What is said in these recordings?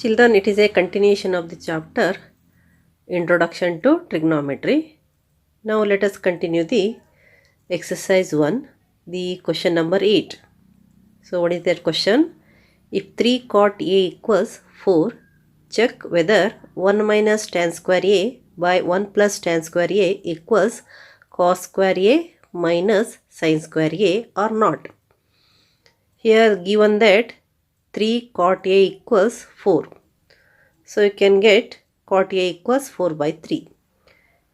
Children, it is a continuation of the chapter Introduction to Trigonometry. Now let us continue the exercise 1, the question number 8. So what is that question? If 3 cot A equals 4, check whether 1 minus tan square A by 1 plus tan square A equals cos square A minus sin square A or not. Here given that 3 cot A equals 4. So you can get cot A equals 4 by 3.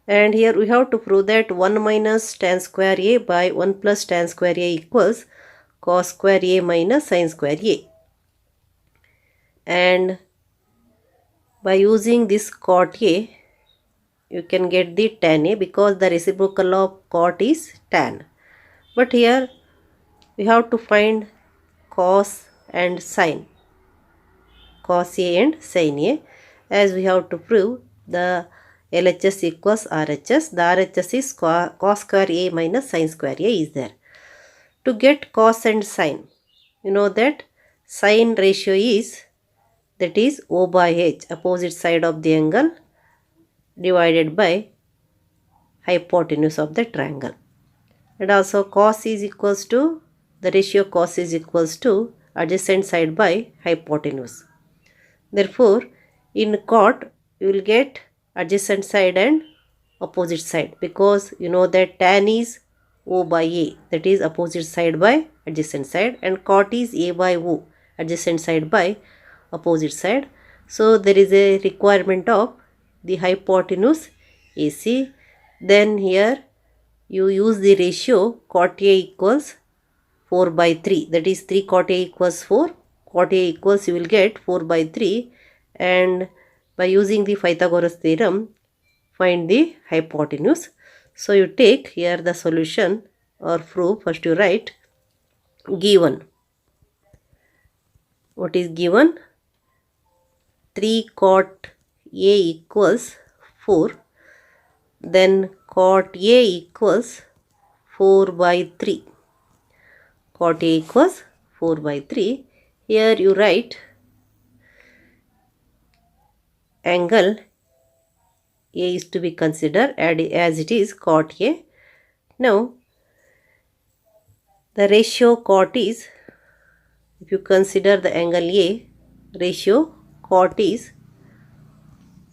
And here we have to prove that 1 minus tan square A by 1 plus tan square A equals cos square A minus sin square A. And by using this cot A, you can get the tan A because the reciprocal of cot is tan. But here we have to find cos and sin. Cos A and sin A, as we have to prove the LHS equals RHS. The RHS is cos square A minus sin square A is there. To get cos and sin, you know that sin ratio is, that is O by H, opposite side of the angle, divided by hypotenuse of the triangle. And also cos is equals to, the ratio cos is equals to adjacent side by hypotenuse. Therefore, in cot, you will get adjacent side and opposite side, because you know that tan is O by A, that is opposite side by adjacent side, and cot is A by O, adjacent side by opposite side. So there is a requirement of the hypotenuse AC. Then here you use the ratio cot A equals 4 by 3, that is 3 cot A equals 4. Cot A equals, you will get 4 by 3, and by using the Pythagoras theorem, find the hypotenuse. So you take here the solution or proof. First you write given. What is given? 3 cot A equals 4. Then cot A equals 4 by 3. Cot A equals 4 by 3. Here you write angle A is to be considered as it is cot A. Now the ratio cot is, if you consider the angle A, ratio cot is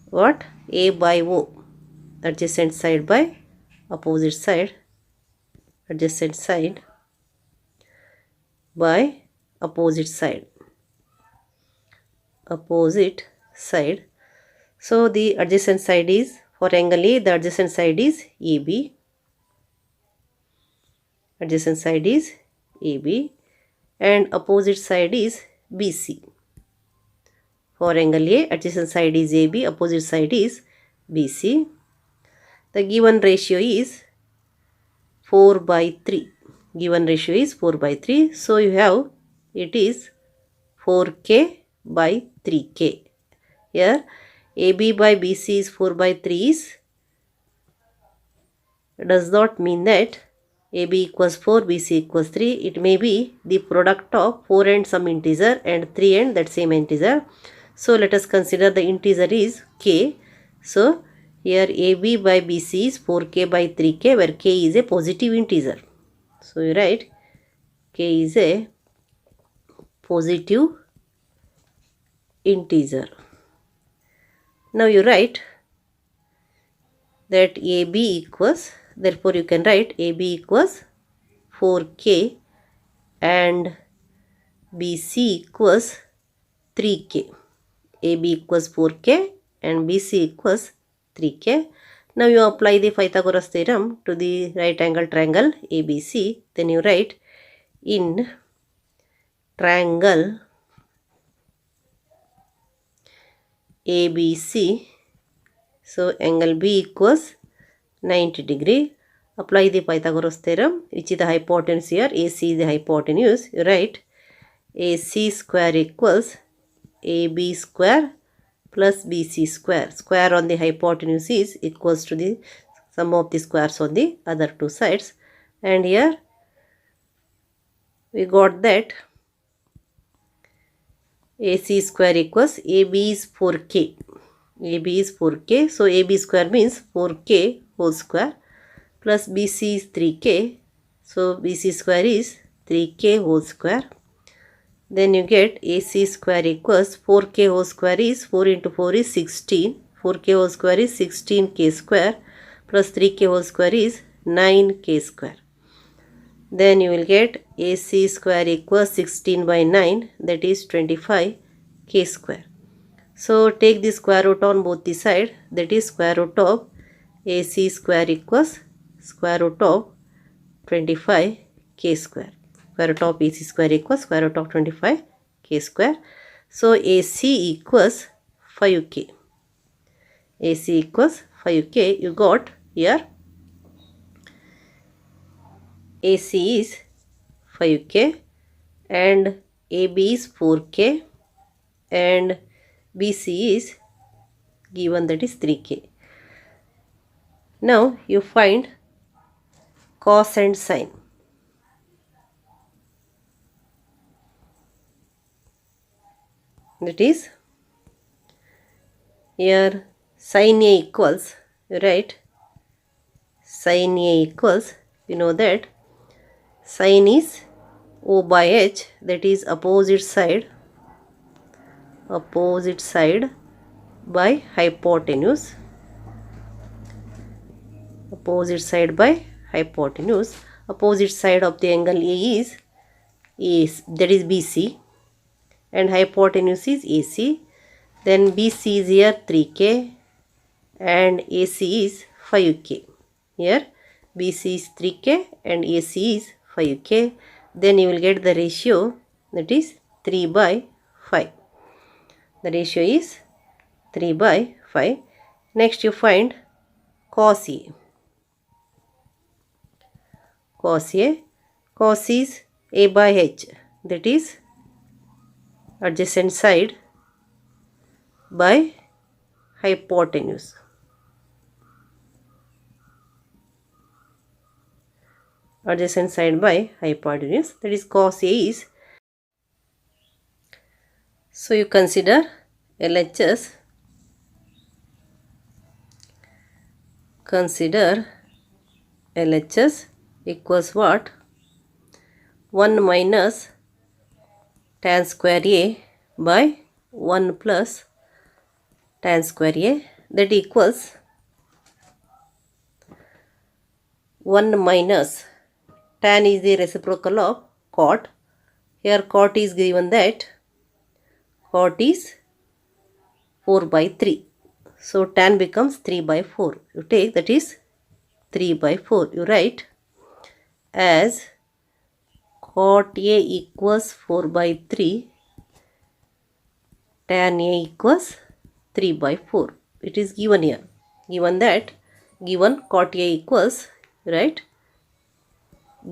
what? A by O, adjacent side by opposite side, adjacent side by opposite side, opposite side. So the adjacent side is, for angle A, the adjacent side is AB, adjacent side is AB, and opposite side is BC. For angle A, adjacent side is AB, opposite side is BC. The given ratio is 4 by 3. Given ratio is 4 by 3. So you have, it is 4K by 3K. Here AB by BC is 4 by 3 is, does not mean that AB equals 4, BC equals 3. It may be the product of 4 and some integer and 3 and that same integer. So let us consider the integer is K. So here AB by BC is 4K by 3K, where K is a positive integer. So you write K is a positive integer. Now you write that AB equals, therefore you can write AB equals 4K and BC equals 3K. AB equals 4K and BC equals 3K. Now you apply the Pythagoras theorem to the right angle triangle ABC. Then you write in triangle ABC, so angle B equals 90 degree. Apply the Pythagoras theorem, which is the hypotenuse here. AC is the hypotenuse. You write AC square equals AB square plus BC square. Square on the hypotenuse is equals to the sum of the squares on the other two sides. And here we got that AC square equals AB is 4K. AB is 4K. So AB square means 4K whole square plus BC is 3K. So BC square is 3K whole square. Then you get AC square equals 4K whole square is 4 into 4 is 16. 4K whole square is 16K square plus 3K whole square is 9K square. Then you will get AC square equals 16 by 9, that is 25K square. So take the square root on both the side, that is square root of AC square equals square root of 25K square. Square root of AC square equals square root of 25K square. So AC equals 5K. AC equals 5K. You got here AC is 5K and AB is 4K and BC is given, that is 3K. Now you find cos and sine. That is here sin A equals, right? Sin A equals, you know that sin is O by H, that is opposite side by hypotenuse. Opposite side by hypotenuse. Opposite side of the angle A is that is BC and hypotenuse is AC. Then BC is here 3K and AC is 5K. Here BC is 3K and AC is 5K. Then you will get the ratio, that is 3 by 5. The ratio is 3 by 5. Next you find cos A. Cos A. Cos is A by H, that is adjacent side by hypotenuse. Adjacent side by hypotenuse, that is cos A is. So you consider LHS. Consider LHS equals what? 1 minus tan square A by 1 plus tan square A, that equals 1 minus tan is the reciprocal of cot. Here cot is given, that cot is 4 by 3. So tan becomes 3 by 4. You take, that is 3 by 4. You write as cot A equals 4 by 3, tan A equals 3 by 4. It is given here. Given that, given cot A equals, right?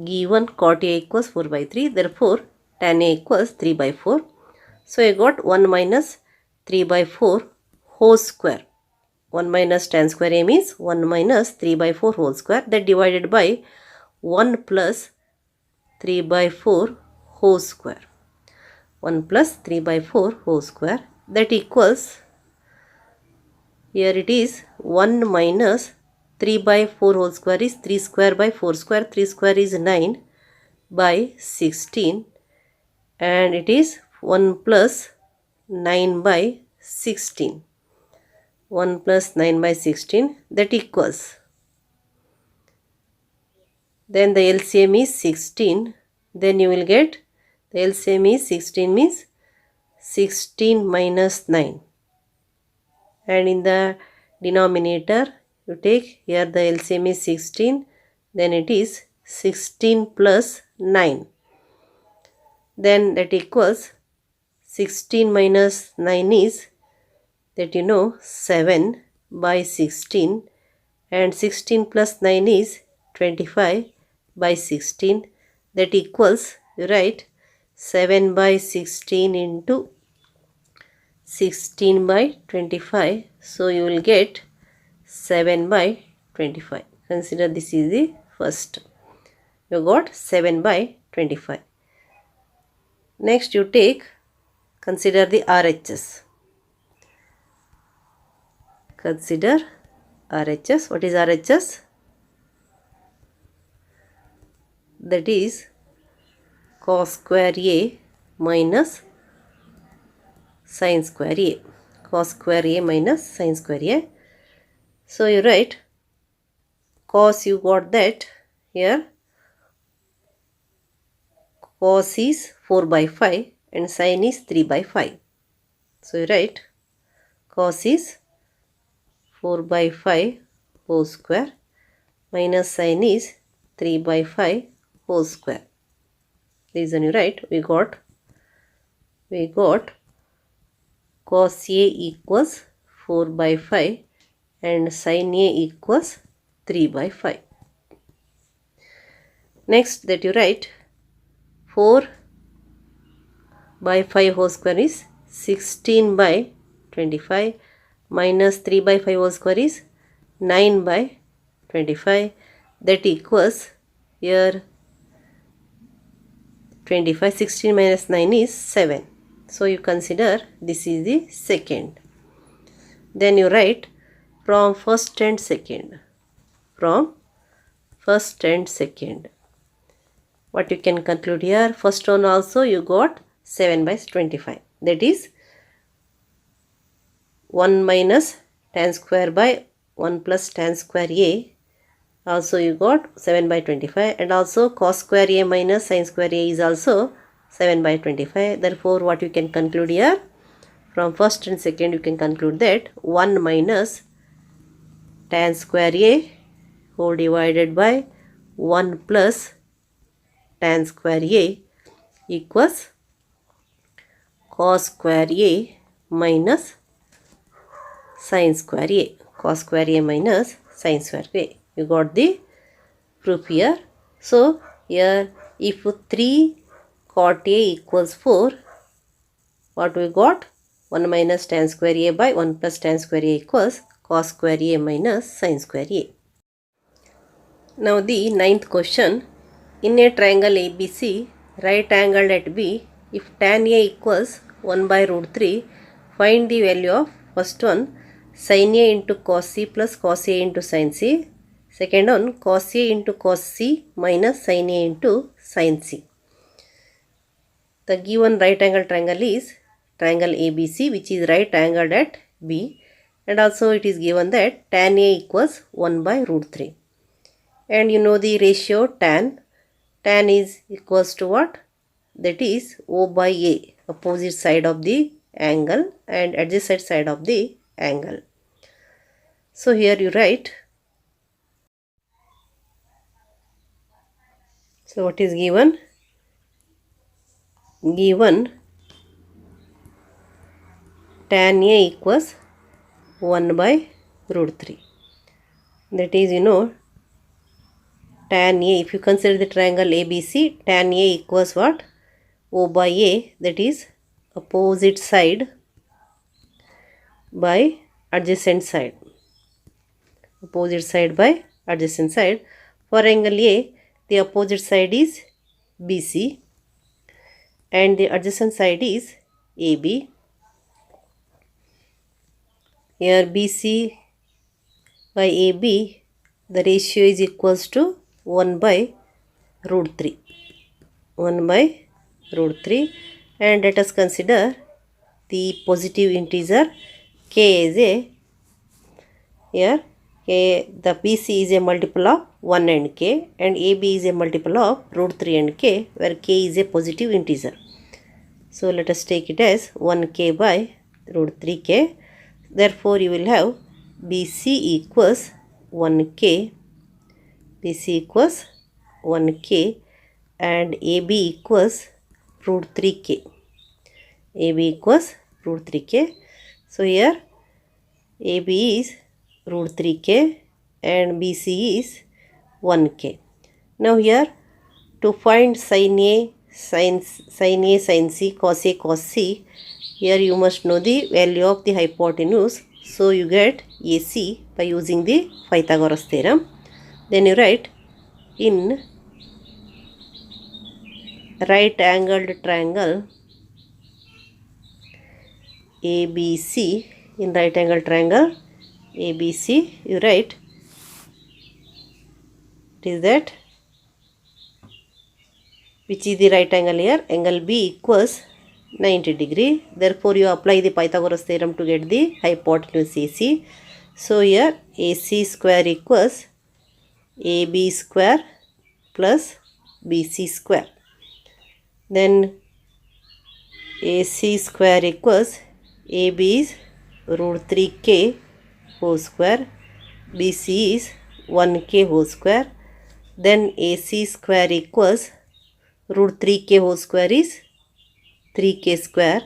Given cot A equals 4 by 3, therefore tan A equals 3 by 4. So I got 1 minus 3 by 4 whole square. 1 minus tan square A means 1 minus 3 by 4 whole square, that divided by 1 plus 3 by 4 whole square. 1 plus 3 by 4 whole square, that equals, here it is 1 minus 3 by 4 whole square is 3 square by 4 square. 3 square is 9 by 16 and it is 1 plus 9 by 16. 1 plus 9 by 16, that equals, then the LCM is 16. Then you will get the LCM is 16 means 16 minus 9. And in the denominator you take, here the LCM is 16. Then it is 16 plus 9. Then that equals 16 minus 9 is, that you know, 7 by 16 and 16 plus 9 is 25 by 16, that equals, you write 7 by 16 into 16 by 25. So you will get 7 by 25. Consider this is the first. You got 7 by 25. Next you take, consider the RHS. Consider RHS. What is RHS? That is cos square A minus sin square A. Cos square A minus sin square A. So you write cos, you got that here. Cos is 4 by 5 and sin is 3 by 5. So you write cos is 4 by 5 whole square minus sin is 3 by 5 whole square. Reason you write, we got cos A equals 4 by 5 and sin A equals 3 by 5. Next that you write 4 by 5 whole square is 16 by 25 minus 3 by 5 whole square is 9 by 25. That equals here 25. 16 minus 9 is 7. So you consider this is the second. Then you write from first and second. From first and second. What you can conclude here? First one also you got 7 by 25. That is 1 minus tan square by 1 plus tan square A. Also you got 7 by 25, and also cos square A minus sin square A is also 7 by 25. Therefore what you can conclude here? From first and second you can conclude that 1 minus tan square A whole divided by 1 plus tan square A equals cos square A minus sin square A. Cos square A minus sin square A. You got the proof here. So here if 3 cot A equals 4, what we got? 1 minus tan square A by 1 plus tan square A equals cos square A minus sin square A. Now the ninth question. In a triangle ABC, right angled at B, if tan A equals 1 by root 3, find the value of first one sin A into cos C plus cos A into sin C. Second one cos A into cos C minus sin A into sin C. The given right angle triangle is triangle ABC, which is right angled at B, and also it is given that tan A equals 1 by root 3. And you know the ratio tan is equals to what? That is O by A, opposite side of the angle and adjacent side of the angle. So here you write, so what is given? Given tan A equals 1 by root 3. That is, you know, tan A, if you consider the triangle ABC, tan A equals what? O by A, that is opposite side by adjacent side. Opposite side by adjacent side. For angle A, the opposite side is BC and the adjacent side is AB. Here BC by AB, the ratio is equals to 1 by root 3. 1 by root 3, and let us consider the positive integer k as a, here k, the BC is a multiple of 1 and k, and AB is a multiple of root 3 and k, where k is a positive integer. So let us take it as 1k by root 3k. Therefore you will have BC equals 1k, BC equals 1k, and AB equals root 3k. AB equals root 3k. So here AB is root 3k and BC is 1k. Now here to find sin A, sin C, cos A, cos C, here you must know the value of the hypotenuse. So you get AC by using the Pythagoras theorem. Then you write, in right angled triangle ABC in right angle triangle ABC, you write it is that which is the right angle here, angle B equals 90 degree. Therefore you apply the Pythagoras theorem to get the hypotenuse AC. So here AC square equals AB square plus BC square. Then AC square equals AB is root 3k whole square, BC is 1k whole square. Then AC square equals root 3k whole square is 3k square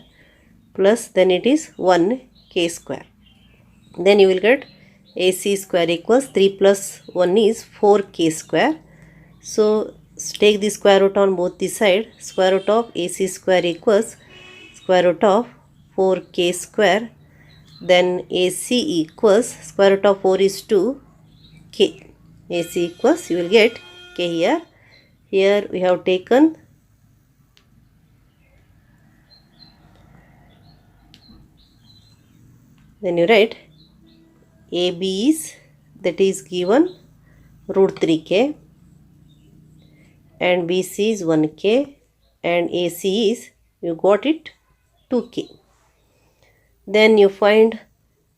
plus then it is 1k square. Then you will get AC square equals 3 plus 1 is 4k square. So take the square root on both the side. Square root of AC square equals square root of 4k square. Then AC equals square root of 4 is 2k. AC equals, you will get k here. Here we have taken then you write AB is, that is given root 3k and BC is 1k and AC is, you got it 2k. Then you find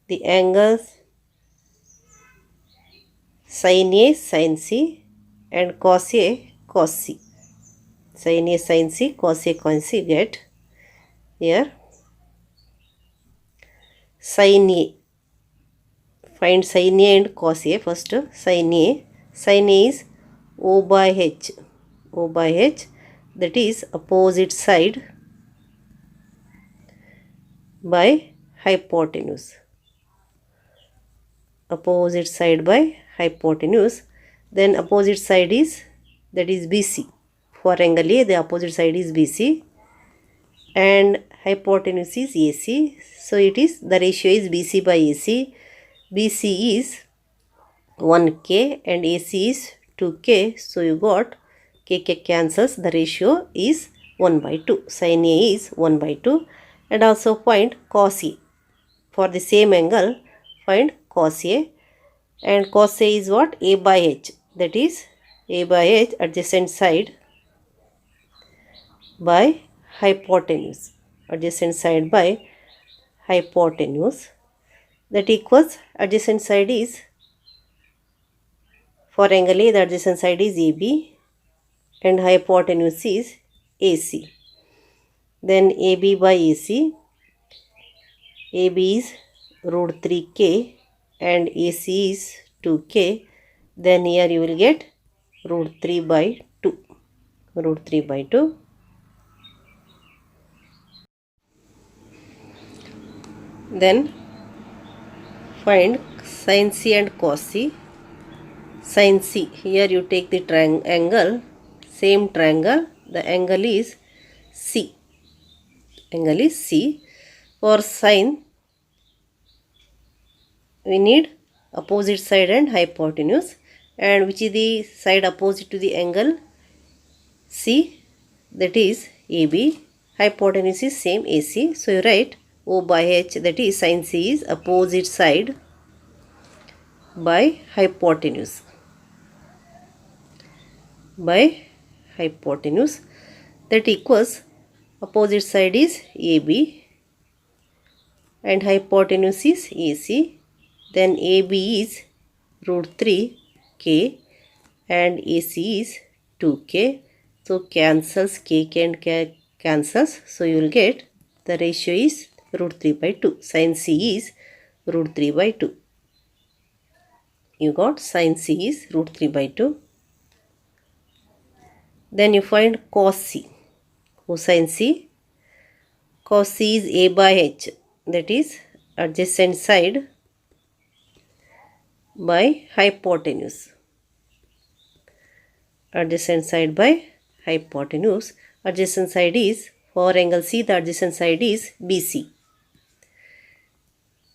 the angles sin A, sin C and cos A, cos C. Sin A, sin C, cos A, cos C, get here sin A. Find sin A and cos A first. Sin A. Sin A is O by H. O by H, that is opposite side by hypotenuse. Opposite side by hypotenuse. Then opposite side is, that is BC. For angle A, the opposite side is BC and hypotenuse is AC. So it is, the ratio is BC by AC. BC is 1k and AC is 2k. So you got k cancels, the ratio is 1 by 2. Sin A is 1 by 2. And also find cos A. For the same angle, find cos A. And cos A is what? A by H. That is A by H, adjacent side by hypotenuse. Adjacent side by hypotenuse. That equals, adjacent side is, for angle A, the adjacent side is AB and hypotenuse is AC. Then AB by AC. AB is root 3k and AC is 2k. Then here you will get root 3 by 2. Root 3 by 2. Then find sin C and cos C. Sin C, here you take the angle, same triangle, the angle is C. Angle is C. For sin, we need opposite side and hypotenuse. And which is the side opposite to the angle C? That is AB. Hypotenuse is same AC. So you write O by H, that is sin C is opposite side by hypotenuse. By hypotenuse, that equals, opposite side is AB and hypotenuse is AC. Then AB is root 3k and AC is 2k. So cancels, k and k cancels. So you will get, the ratio is root 3 by 2. Sin C is root 3 by 2. You got sin C is root 3 by 2. Then you find cos C. Cosine C. Cos C is A by H. That is adjacent side by hypotenuse. Adjacent side by hypotenuse. Adjacent side is, for angle C, the adjacent side is BC.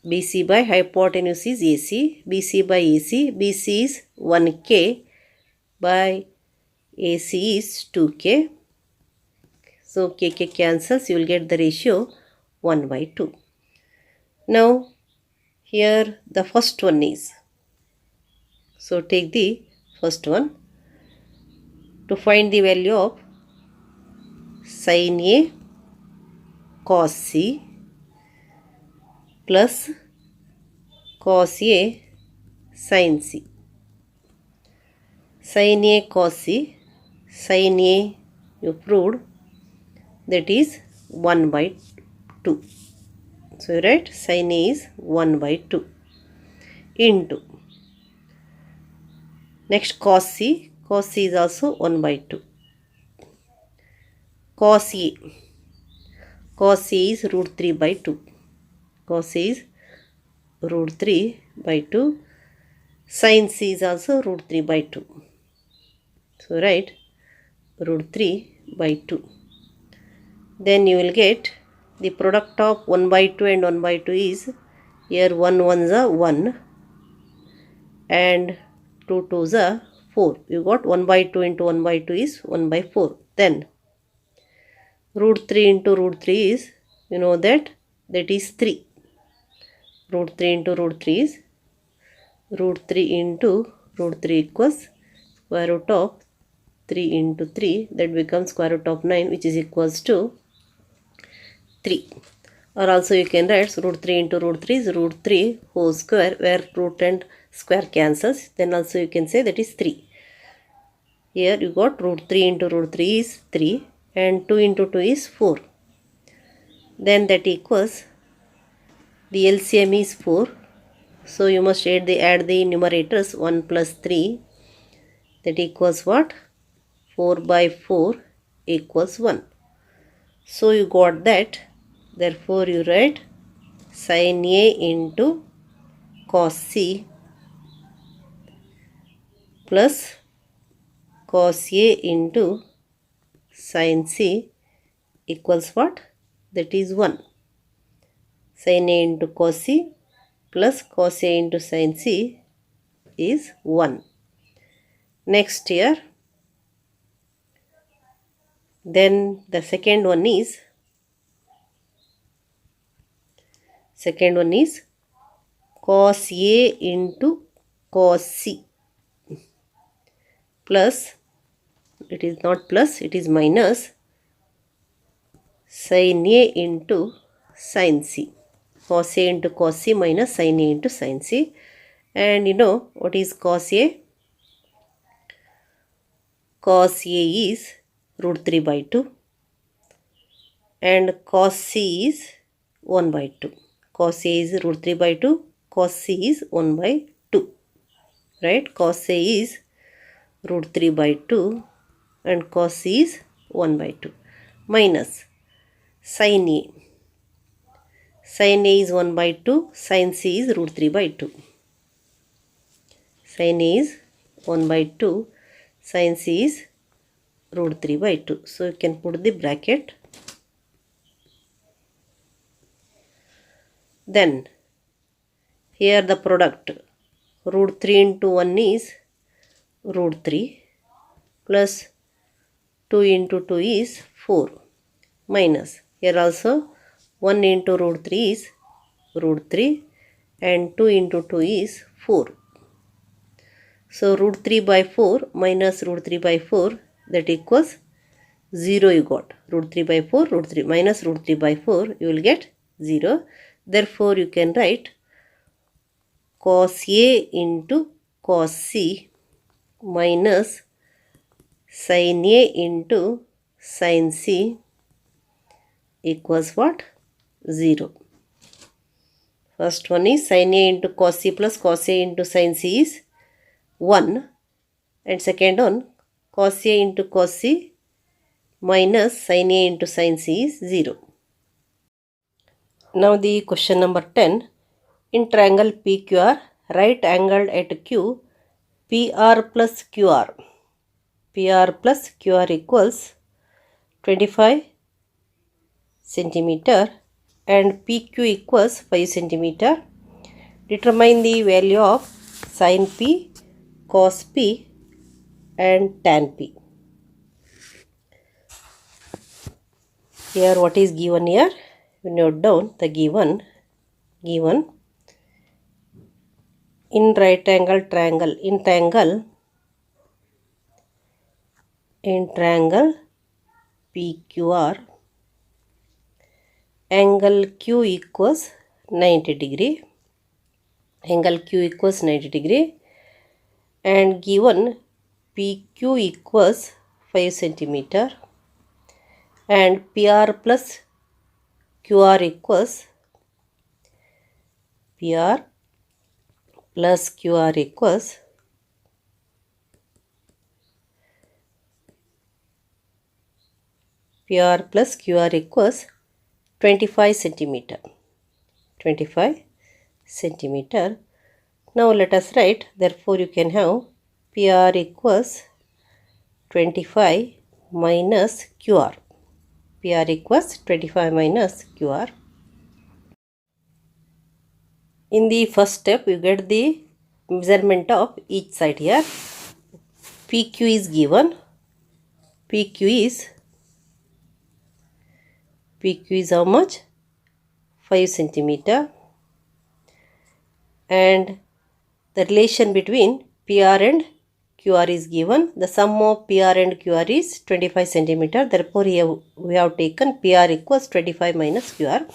BC by hypotenuse is AC. BC by AC. BC is 1k by AC is 2k. So k cancels, you will get the ratio 1 by 2. Now here the first one is, so take the first one. To find the value of sin A cos C plus cos A sin C. Sin A cos C, sin A you proved, that is 1 by 2. So you write sin A is 1 by 2 into, next cos C is also 1 by 2. Cos A is root 3 by 2. Cos A is root 3 by 2. Sin C is also root 3 by 2. So write root 3 by 2. Then you will get the product of 1 by 2 and 1 by 2 is, here 1 ones are 1 and 2 twos are 4. You got 1 by 2 into 1 by 2 is 1 by 4. Then root 3 into root 3 is, you know that is 3. Root 3 into root 3 is root 3 into root 3 equals square root of 3 into 3, that becomes square root of 9, which is equals to 3. Or also you can write root 3 into root 3 is root 3 whole square, where root and square cancels. Then also you can say that is 3. Here you got root 3 into root 3 is 3 and 2 into 2 is 4. Then that equals, the LCM is 4. So you must add the numerators, 1 plus 3, that equals what? 4 by 4 equals 1. So you got that. Therefore you write sin A into cos C plus cos A into sin C equals what? That is 1. Sin A into cos C plus cos A into sin C is 1. Next here, then the second one is cos A into cos C plus, it is not plus, it is minus, sin A into sin C. Cos A into cos C minus sin A into sin C. And you know what is cos A? Cos A is root 3 by 2 and cos C is 1 by 2. Cos A is root 3 by 2, cos C is 1 by 2. Right? Cos A is root 3 by 2 and cos C is 1 by 2 minus sin A. Sin A is 1 by 2, sin C is root 3 by 2. Sin A is 1 by 2, sin C is root 3 by 2. So you can put the bracket. Then here the product, root 3 into 1 is root 3 plus 2 into 2 is 4 minus, here also 1 into root 3 is root 3 and 2 into 2 is 4. So root 3 by 4 minus root 3 by 4, that equals 0 you got. Root 3 by 4, root 3 minus root 3 by 4, you will get 0. Therefore you can write cos A into cos C minus sin A into sin C equals what? 0. First one is sin A into cos C plus cos A into sin C is 1. And second one, cos A into cos C minus sin A into sin C is 0. Now the question number 10. In triangle PQR, right angled at Q, PR plus QR. PR plus QR equals 25 centimeter and PQ equals 5 centimeter. Determine the value of sin P, cos P and tan P. Here what is given here? You note down the given. given in right angle triangle, in triangle PQR, angle Q equals 90 degree, angle Q equals 90 degree, and given PQ equals 5 centimeter and PR plus QR equals PR plus QR equals 25 centimeter. 25 centimeter. Now let us write, therefore you can have PR equals 25 minus QR. PR equals 25 minus QR. In the first step, you get the measurement of each side here. PQ is given. PQ is how much? 5 centimeter. And the relation between PR and QR is given. The sum of PR and QR is 25 centimeter. Therefore, here we have taken PR equals 25 minus QR.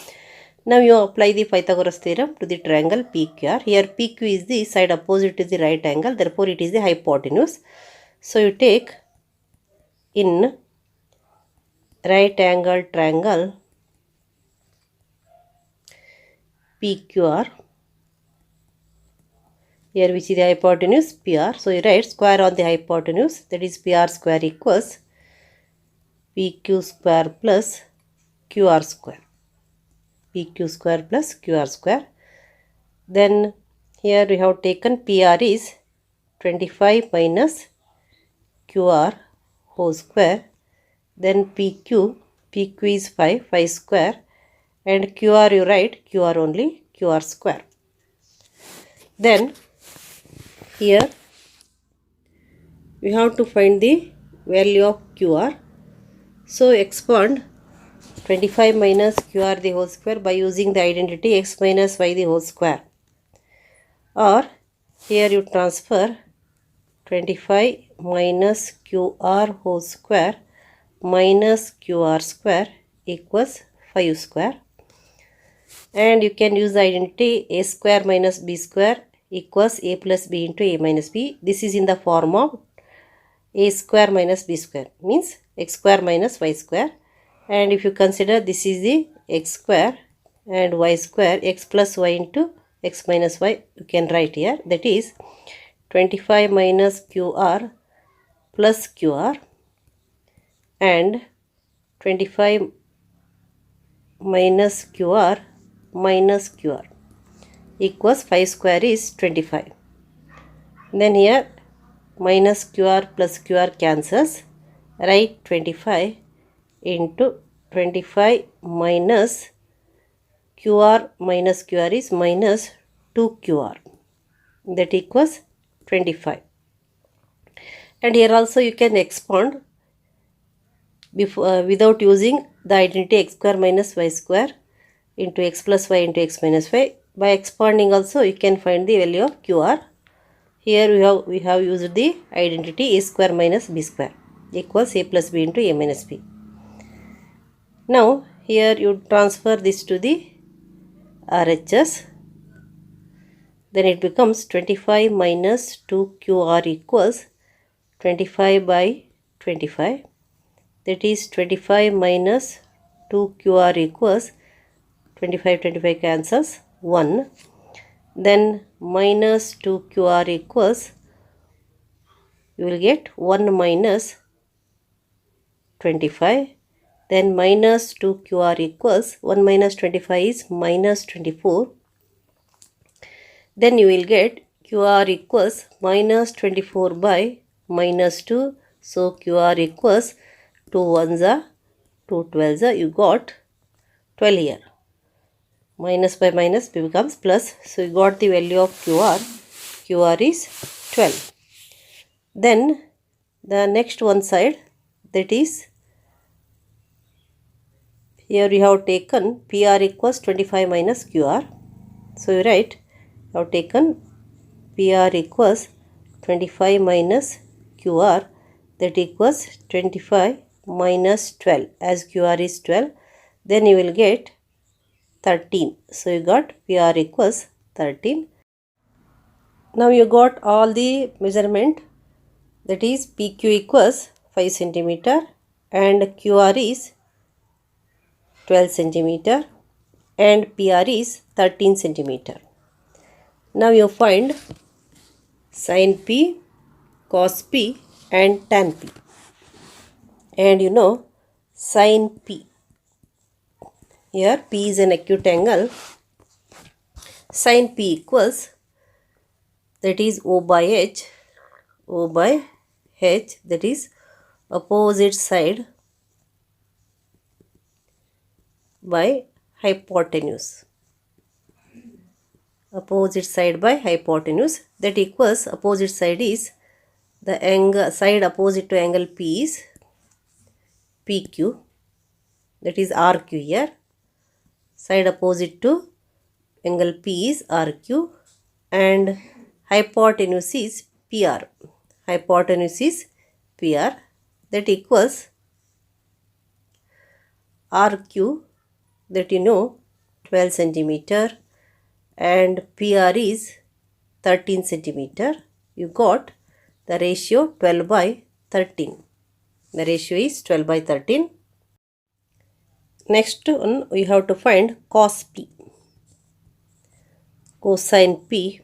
Now you apply the Pythagoras theorem to the triangle PQR. Here PQ is the side opposite to the right angle. Therefore, it is the hypotenuse. So you take in right angle triangle PQR. Here we see the hypotenuse PR. So you write square on the hypotenuse, that is PR square equals PQ square plus QR square. PQ square plus QR square. Then here we have taken PR is 25 minus QR whole square. Then PQ is 5 square, and QR you write QR only, QR square. Then here we have to find the value of QR. So expand 25 minus QR the whole square by using the identity x minus y the whole square. Or here you transfer 25 minus QR whole square minus QR square equals 5 square. And you can use the identity a square minus b square equals a plus b into a minus b. This is in the form of a square minus b square, means x square minus y square. And if you consider this is the x square and y square, x plus y into x minus y, you can write here, that is 25 minus QR plus QR and 25 minus QR minus QR equals 5 square is 25. Then here minus QR plus QR cancels. Write 25 into 25 minus QR minus QR is minus 2QR. That equals 25. And here also you can expand without using the identity x square minus y square into x plus y into x minus y. By expanding also you can find the value of QR. Here we have used the identity a square minus b square equals a plus b into a minus b. Now here you transfer this to the RHS. Then it becomes 25 minus 2QR equals 25 by 25. That is 25 minus 2QR equals 25 cancels 1. Then minus 2QR equals, you will get 1 minus 25. Then minus 2QR equals 1 minus 25 is minus 24. Then you will get QR equals minus 24 by minus 2. So QR equals 2 1s are 2 12s are, you got 12 here. Minus by minus becomes plus. So you got the value of QR. QR is 12. Then the next one side, that is here we have taken PR equals 25 minus QR. So you write, I have taken PR equals 25 minus QR, that equals 25 minus 12, as QR is 12, then you will get 13. So you got PR equals 13. Now you got all the measurement, that is PQ equals 5 centimeter and QR is 12 centimeter and PR is 13 centimeter. Now you find sin P, cos P and tan P. And you know sin P. Here P is an acute angle. Sin P equals, that is O by H. O by H, that is opposite side by hypotenuse. Opposite side by hypotenuse, that equals, opposite side is the angle, side opposite to angle P is PQ, that is RQ here. Side opposite to angle P is RQ and hypotenuse is PR. Hypotenuse is PR, that equals RQ, that you know 12 centimeter and PR is 13 centimeter. You got the ratio 12 by 13. The ratio is 12 by 13. Next one we have to find cos P. Cosine P.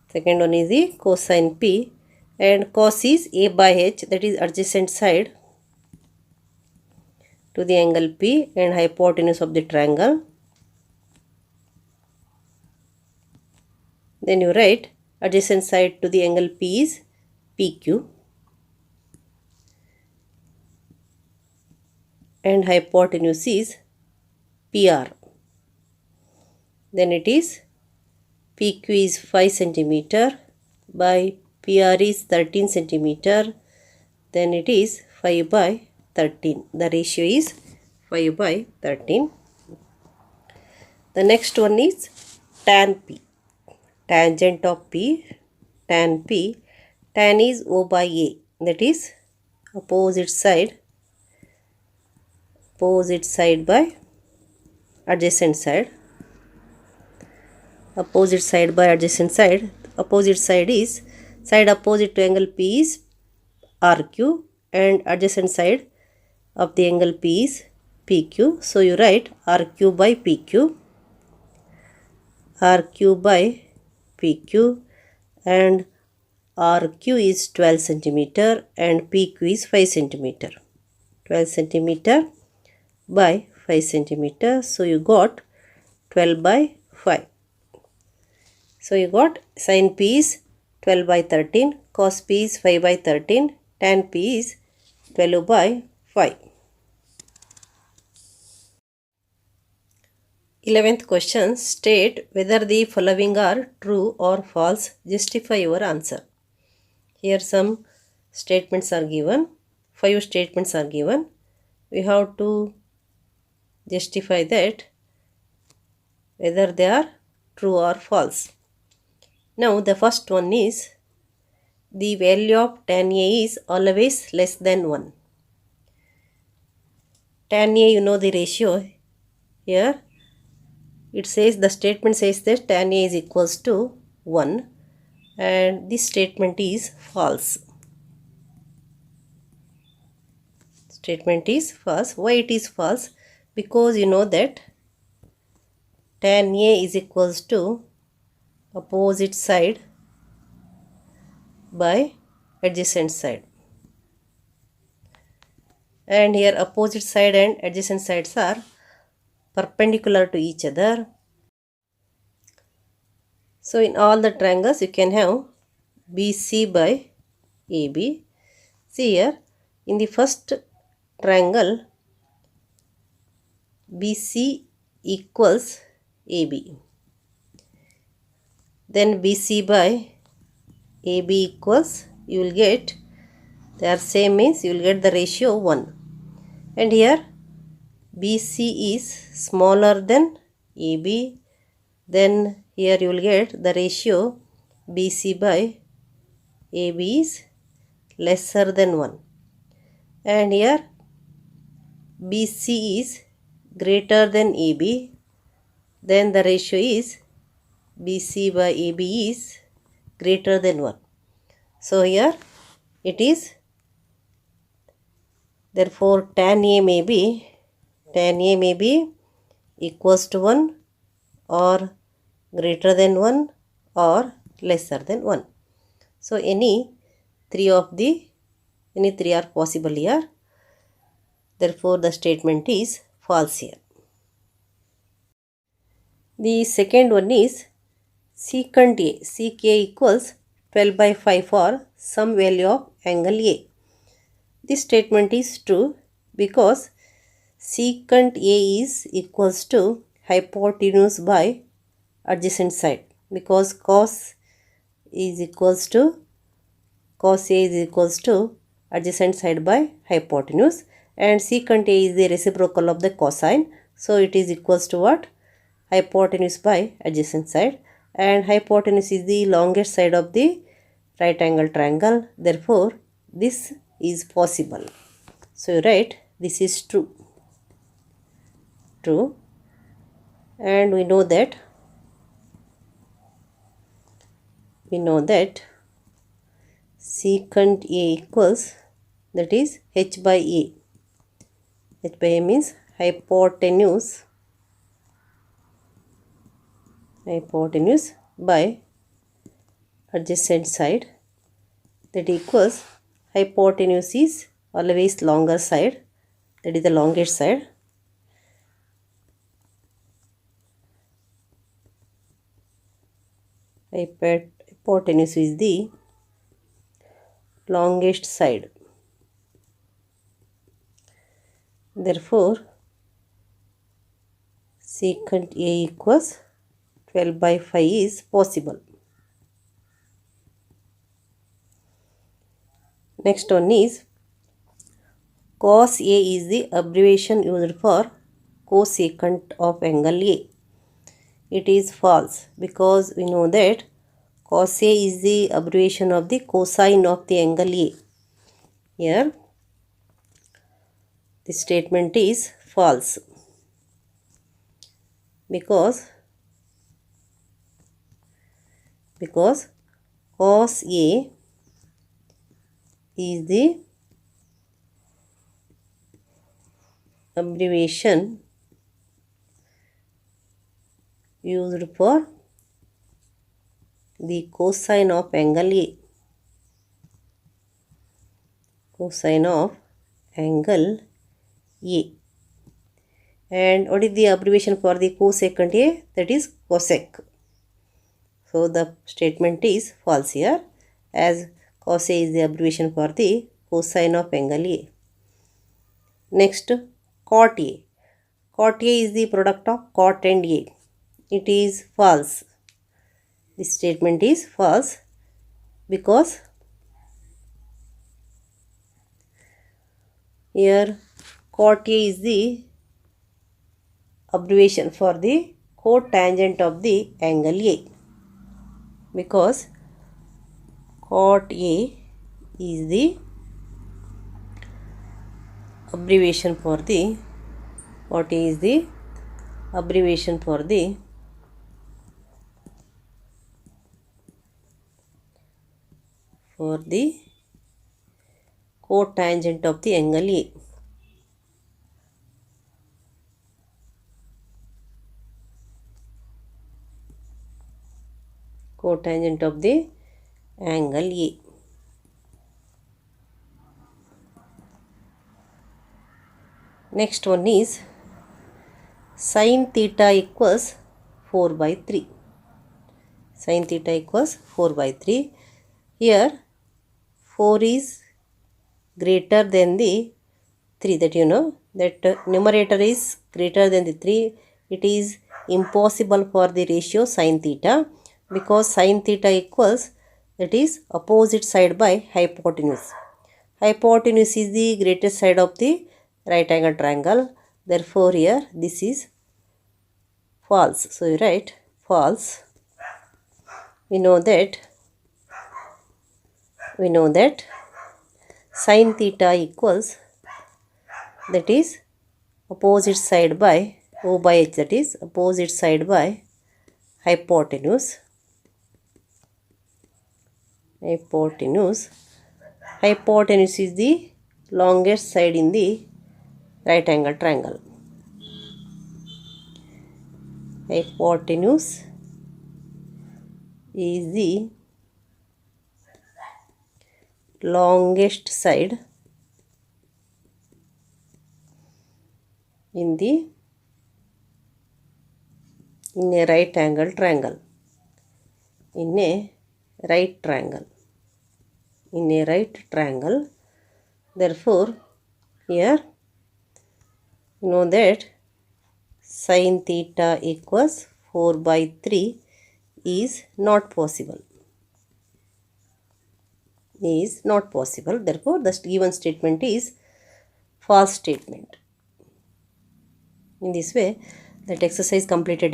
Second one is the cosine P and cos is A by H, that is adjacent side to the angle P and hypotenuse of the triangle. Then you write adjacent side to the angle P is PQ and hypotenuse is PR. Then it is PQ is 5 centimeter by PR is 13 centimeter. Then it is 5 by 13. The ratio is 5 by 13. The next one is tan P. Tangent of P, tan P. Tan is O by A, that is opposite side by adjacent side. Opposite side by adjacent side. Opposite side is, side opposite to angle P is RQ and adjacent side of the angle P is PQ. So you write RQ by PQ. RQ by PQ and RQ is 12 centimeter and PQ is 5 centimeter. 12 centimeter by 5 centimeter. So you got 12 by 5. So you got sin P is 12 by 13, cos P is 5 by 13, tan P is 12 by 5. 11th question, state whether the following are true or false. Justify your answer. Here some statements are given. 5 statements are given. We have to justify that whether they are true or false. Now the first one is, the value of tan A is always less than 1. Tan A, you know the ratio. Here it says, the statement says that tan A is equals to 1 and this statement is false. Statement is false. Why it is false? Because you know that tan A is equals to opposite side by adjacent side. And here opposite side and adjacent sides are perpendicular to each other. So in all the triangles you can have BC by AB. See here, in the first triangle BC equals AB. Then BC by AB equals, you will get, they are same means you will get the ratio 1. And here BC is smaller than AB. Then here you will get the ratio BC by AB is lesser than 1. And here BC is greater than AB. Then the ratio is BC by AB is greater than 1. So here it is, therefore tan A may be equals to 1 or greater than 1 or lesser than 1. So any three are possible here. Therefore the statement is false here. The second one is secant A. Sec A equals 12 by 5 for some value of angle A. This statement is true because secant A is equals to hypotenuse by adjacent side, because cos A is equals to adjacent side by hypotenuse, and secant A is the reciprocal of the cosine, so it is equals to what? Hypotenuse by adjacent side, and hypotenuse is the longest side of the right angle triangle. Therefore this is possible. So you write this is true. And we know that secant A equals, that is h by A. H by A means hypotenuse by adjacent side, that equals hypotenuse is always longer side, that is the longest side, hypotenuse is the longest side. Therefore secant A equals 12 by 5 is possible. Next one is cos A is the abbreviation used for cosecant of angle A. It is false because we know that cos A is the abbreviation of the cosine of the angle A. Here the statement is false because cos A is the abbreviation used for the cosine of angle A. Cosine of angle A. And what is the abbreviation for the cosecant A? That is cosec. So the statement is false here, as cos A is the abbreviation for the cosine of angle A. Next, cot A. Cot A is the product of cot and A. It is false. This statement is false because here cot A is the abbreviation for the cotangent of the angle A, because cot A is the abbreviation for the cotangent of the angle A. Cotangent of the angle A. Next one is sin theta equals 4 by 3. Sin theta equals 4 by 3. Here 4 is greater than the 3, that you know, that numerator is greater than the 3. It is impossible for the ratio sin theta, because sin theta equals, that is opposite side by hypotenuse. Hypotenuse is the greatest side of the right angle triangle. Therefore here this is false. So you write false. We know that sin theta equals, that is opposite side by O by H, that is opposite side by hypotenuse. Hypotenuse is the longest side in the right angle triangle. Hypotenuse is the longest side in a right angle triangle. In a right triangle. Therefore, here you know that sin theta equals 4 by 3 is not possible. Therefore, the given statement is false statement. In this way, that exercise completed.